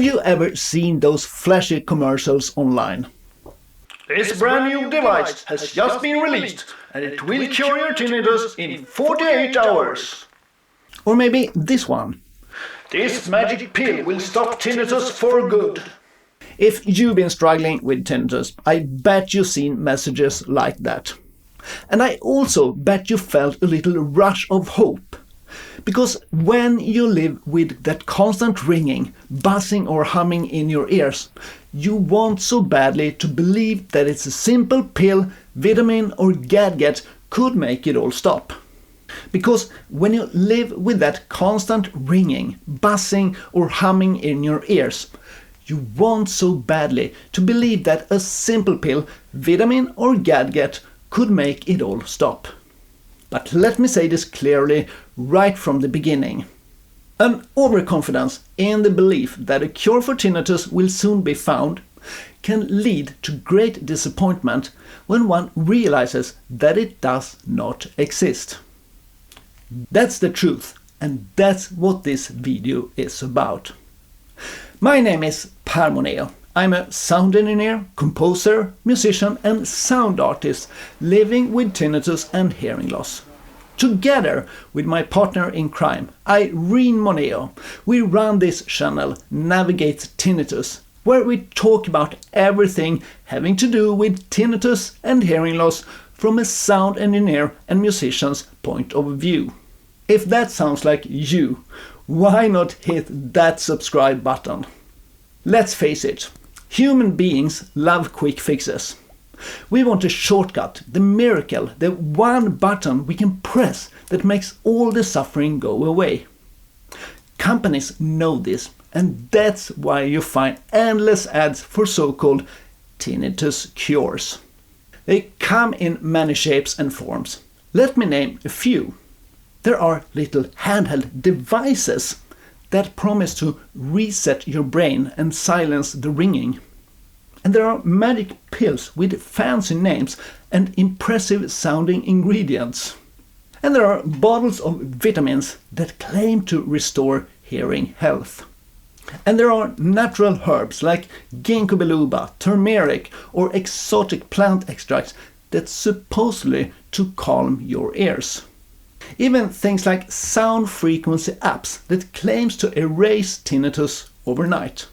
Have you ever seen those flashy commercials online? This brand new device has just been released and it will cure your tinnitus in 48 hours. Or maybe this one. This magic pill will stop tinnitus for good. If you've been struggling with tinnitus, I bet you've seen messages like that. And I also bet you felt a little rush of hope. Because when you live with that constant ringing, buzzing or humming in your ears, you want so badly to believe that it's a simple pill, vitamin or gadget could make it all stop. Because when you live with that constant ringing, buzzing or humming in your ears, you want so badly to believe that a simple pill, vitamin or gadget could make it all stop. But let me say this clearly right from the beginning. An overconfidence in the belief that a cure for tinnitus will soon be found can lead to great disappointment when one realizes that it does not exist. That's the truth, and that's what this video is about. My name is Per Moneo. I'm a sound engineer, composer, musician and sound artist living with tinnitus and hearing loss. Together with my partner in crime, Irene Moneo, we run this channel Navigate Tinnitus, where we talk about everything having to do with tinnitus and hearing loss from a sound engineer and musician's point of view. If that sounds like you, why not hit that subscribe button? Let's face it, human beings love quick fixes. We want a shortcut, the miracle, the one button we can press that makes all the suffering go away. Companies know this, and that's why you find endless ads for so-called tinnitus cures. They come in many shapes and forms. Let me name a few. There are little handheld devices that promise to reset your brain and silence the ringing. And there are magic pills with fancy names and impressive sounding ingredients. And there are bottles of vitamins that claim to restore hearing health. And there are natural herbs like ginkgo biloba, turmeric or exotic plant extracts that supposedly to calm your ears. Even things like sound frequency apps that claims to erase tinnitus overnight.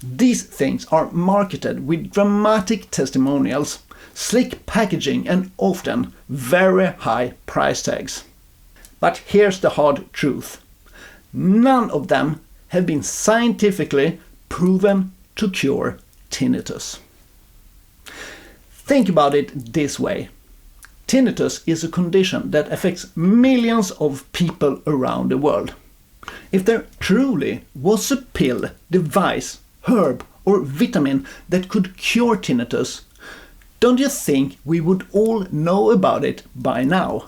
These things are marketed with dramatic testimonials, slick packaging and often very high price tags. But here's the hard truth. None of them have been scientifically proven to cure tinnitus. Think about it this way. Tinnitus is a condition that affects millions of people around the world. If there truly was a pill, device, herb or vitamin that could cure tinnitus, don't you think we would all know about it by now?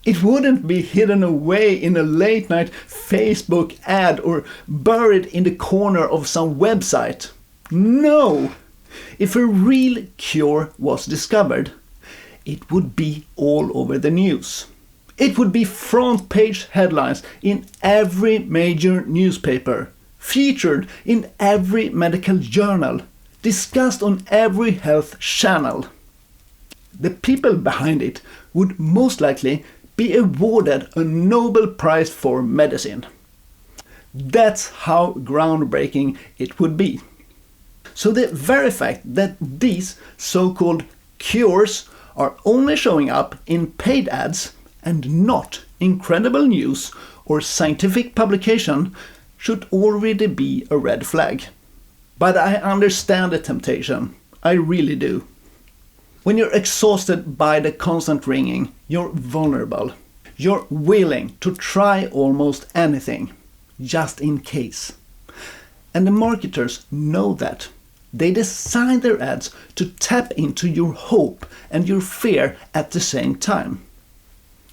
It wouldn't be hidden away in a late-night Facebook ad or buried in the corner of some website. No! If a real cure was discovered, it would be all over the news. It would be front-page headlines in every major newspaper, featured in every medical journal, discussed on every health channel. The people behind it would most likely be awarded a Nobel Prize for medicine. That's how groundbreaking it would be. So the very fact that these so-called cures are only showing up in paid ads and not in credible news or scientific publication should already be a red flag. But I understand the temptation. I really do. When you're exhausted by the constant ringing, you're vulnerable. You're willing to try almost anything, just in case. And the marketers know that. They design their ads to tap into your hope and your fear at the same time.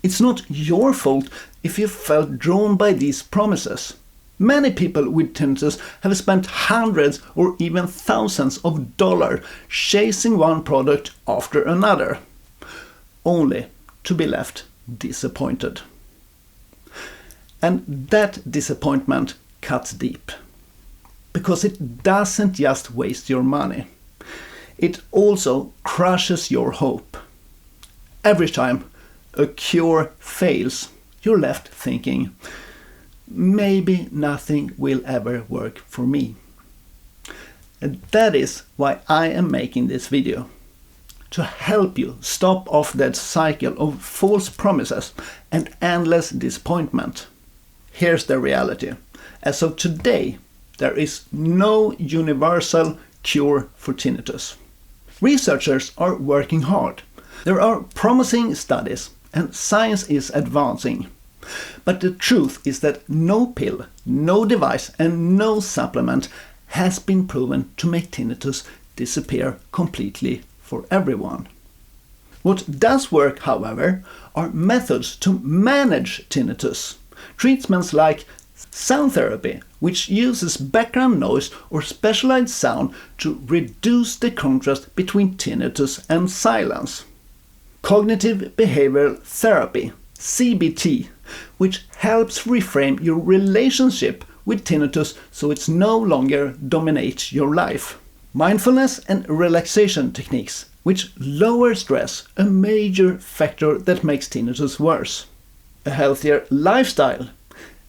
It's not your fault if you felt drawn by these promises. Many people with tinnitus have spent hundreds or even thousands of dollars chasing one product after another, only to be left disappointed. And that disappointment cuts deep. because it doesn't just waste your money. It also crushes your hope. Every time a cure fails, you're left thinking, maybe nothing will ever work for me. And that is why I am making this video. To help you stop off that cycle of false promises and endless disappointment. Here's the reality. As of today, there is no universal cure for tinnitus. Researchers are working hard. There are promising studies and science is advancing. But the truth is that no pill, no device and no supplement has been proven to make tinnitus disappear completely for everyone. What does work, however, are methods to manage tinnitus. Treatments like sound therapy, which uses background noise or specialized sound to reduce the contrast between tinnitus and silence. Cognitive behavioral therapy, CBT, which helps reframe your relationship with tinnitus so it no longer dominates your life. Mindfulness and relaxation techniques, which lower stress, a major factor that makes tinnitus worse. A healthier lifestyle.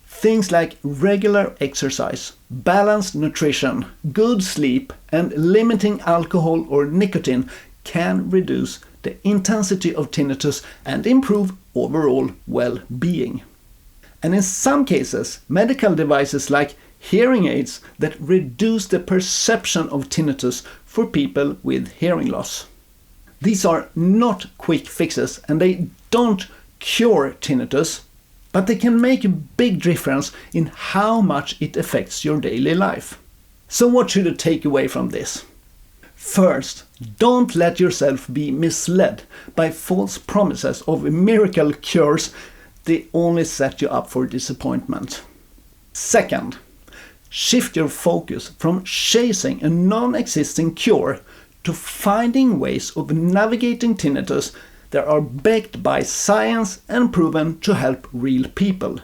Things like regular exercise, balanced nutrition, good sleep, and limiting alcohol or nicotine can reduce the intensity of tinnitus and improve overall well-being. And in some cases, medical devices like hearing aids that reduce the perception of tinnitus for people with hearing loss. These are not quick fixes and they don't cure tinnitus, but they can make a big difference in how much it affects your daily life. So what should you take away from this? First, don't let yourself be misled by false promises of miracle cures. They only set you up for disappointment. Second, shift your focus from chasing a non-existing cure to finding ways of navigating tinnitus that are backed by science and proven to help real people.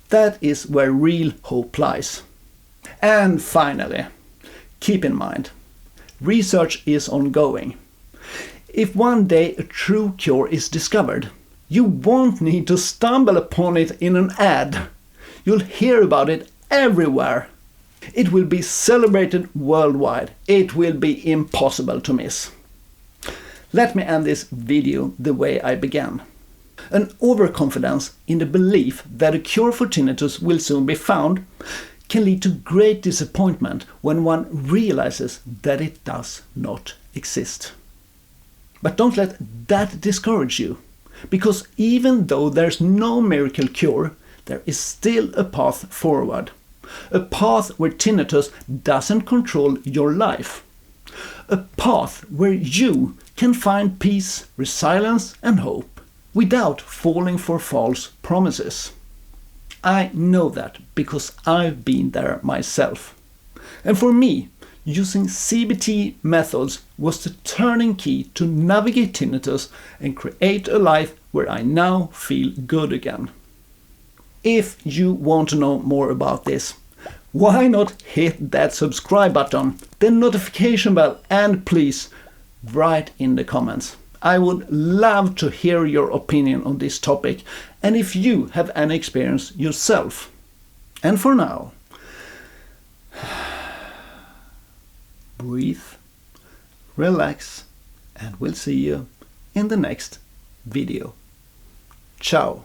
That is where real hope lies. And finally, keep in mind, research is ongoing. If one day a true cure is discovered, you won't need to stumble upon it in an ad. You'll hear about it everywhere. It will be celebrated worldwide. It will be impossible to miss. Let me end this video the way I began. An overconfidence in the belief that a cure for tinnitus will soon be found can lead to great disappointment when one realizes that it does not exist. But don't let that discourage you, because even though there's no miracle cure, there is still a path forward. A path where tinnitus doesn't control your life. A path where you can find peace, resilience and hope without falling for false promises. I know that because I've been there myself. And for me, using CBT methods was the turning key to navigate tinnitus and create a life where I now feel good again. If you want to know more about this, why not hit that subscribe button, the notification bell, and please write in the comments. I would love to hear your opinion on this topic and if you have any experience yourself. And for now, breathe, relax, and we'll see you in the next video. Ciao.